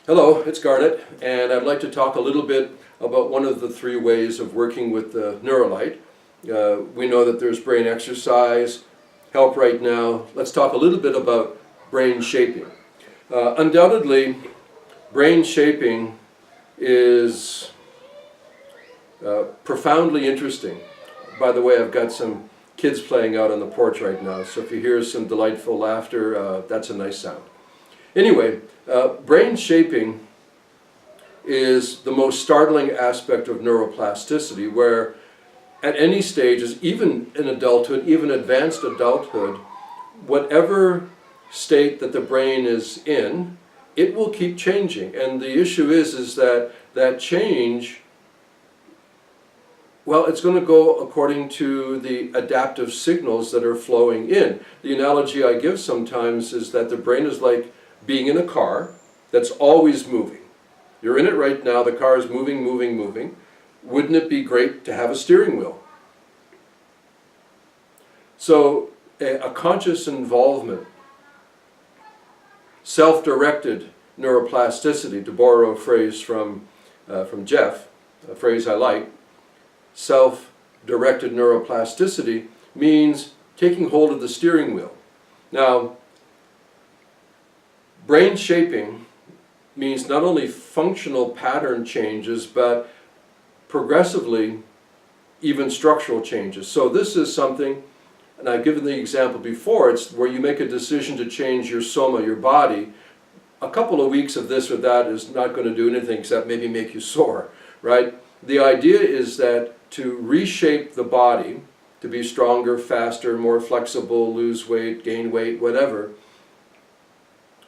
Hello, it's Garnet, and I'd like to talk a little bit about one of the three ways of working with the Neuro Light. We know that there's brain exercise, help right now. Let's talk a little bit about brain shaping. Undoubtedly, brain shaping is profoundly interesting. By the way, I've got some kids playing out on the porch right now, so if you hear some delightful laughter, that's a nice sound. Anyway, brain shaping is the most startling aspect of neuroplasticity, where at any stages, even in adulthood, even advanced adulthood, whatever state that the brain is in, it will keep changing. And the issue is that that change, well, it's going to go according to the adaptive signals that are flowing in. The analogy I give sometimes is that the brain is like being in a car that's always moving. You're in it right now, the car is moving, moving, moving. Wouldn't it be great to have a steering wheel? So a conscious involvement, self-directed neuroplasticity, to borrow a phrase from Jeff, a phrase I like, self-directed neuroplasticity means taking hold of the steering wheel. Now, brain shaping means not only functional pattern changes, but progressively even structural changes. So this is something, and I've given the example before, it's where you make a decision to change your soma, your body. A couple of weeks of this or that is not going to do anything except maybe make you sore, right? The idea is that to reshape the body, to be stronger, faster, more flexible, lose weight, gain weight, whatever,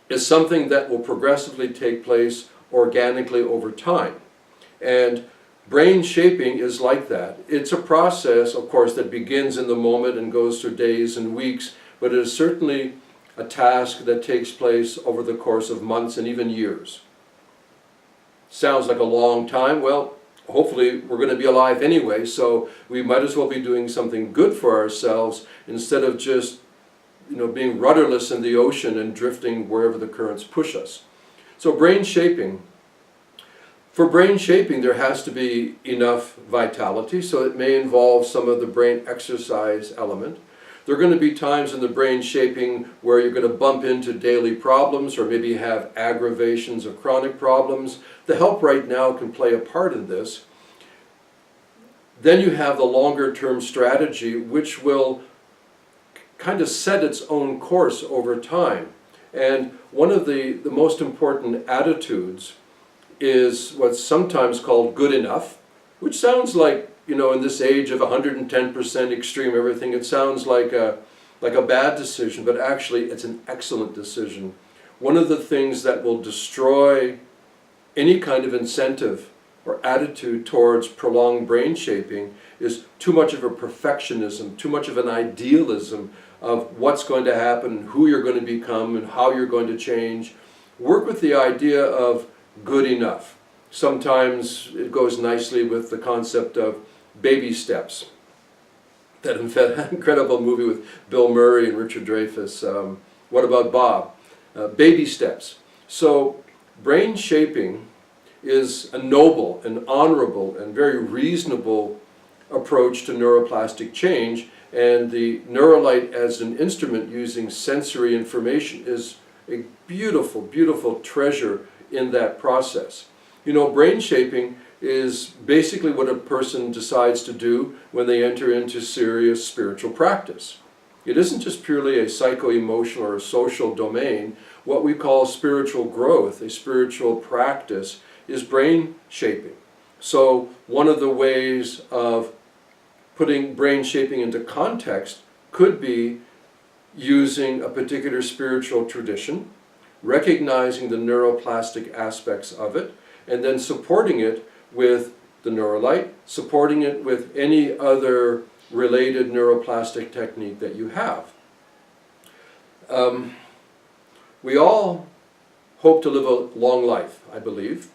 is something that will progressively take place organically over time. And brain shaping is like that. It's a process, of course, that begins in the moment and goes through days and weeks, but it is certainly a task that takes place over the course of months and even years. Sounds like a long time. Well, hopefully we're going to be alive anyway, so we might as well be doing something good for ourselves instead of just being rudderless in the ocean and drifting wherever the currents push us. So brain shaping. For brain shaping, there has to be enough vitality, so it may involve some of the brain exercise element. There are going to be times in the brain shaping where you're going to bump into daily problems or maybe have aggravations of chronic problems. The help right now can play a part in this. Then you have the longer term strategy, which will kind of set its own course over time. And one of the most important attitudes is what's sometimes called good enough, which sounds like, in this age of 110% extreme everything, it sounds like a bad decision, but actually it's an excellent decision. One of the things that will destroy any kind of incentive or attitude towards prolonged brain shaping is too much of a perfectionism, too much of an idealism of what's going to happen, who you're going to become, and how you're going to change. Work with the idea of good enough. Sometimes it goes nicely with the concept of baby steps. That incredible movie with Bill Murray and Richard Dreyfuss, What About Bob? Baby steps. So brain shaping is a noble and honorable and very reasonable approach to neuroplastic change, and the Neuro Light as an instrument using sensory information is a beautiful, beautiful treasure in that process. Brain shaping is basically what a person decides to do when they enter into serious spiritual practice. It isn't just purely a psycho-emotional or a social domain. What we call spiritual growth, a spiritual practice, is brain shaping. So one of the ways of putting brain shaping into context could be using a particular spiritual tradition, recognizing the neuroplastic aspects of it, and then supporting it with the Neuro Light, supporting it with any other related neuroplastic technique that you have. We all hope to live a long life, I believe,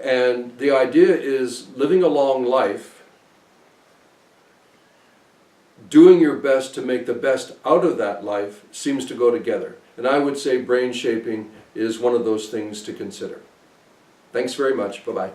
and the idea is living a long life, doing your best to make the best out of that life seems to go together. And I would say brain shaping is one of those things to consider. Thanks very much. Bye-bye.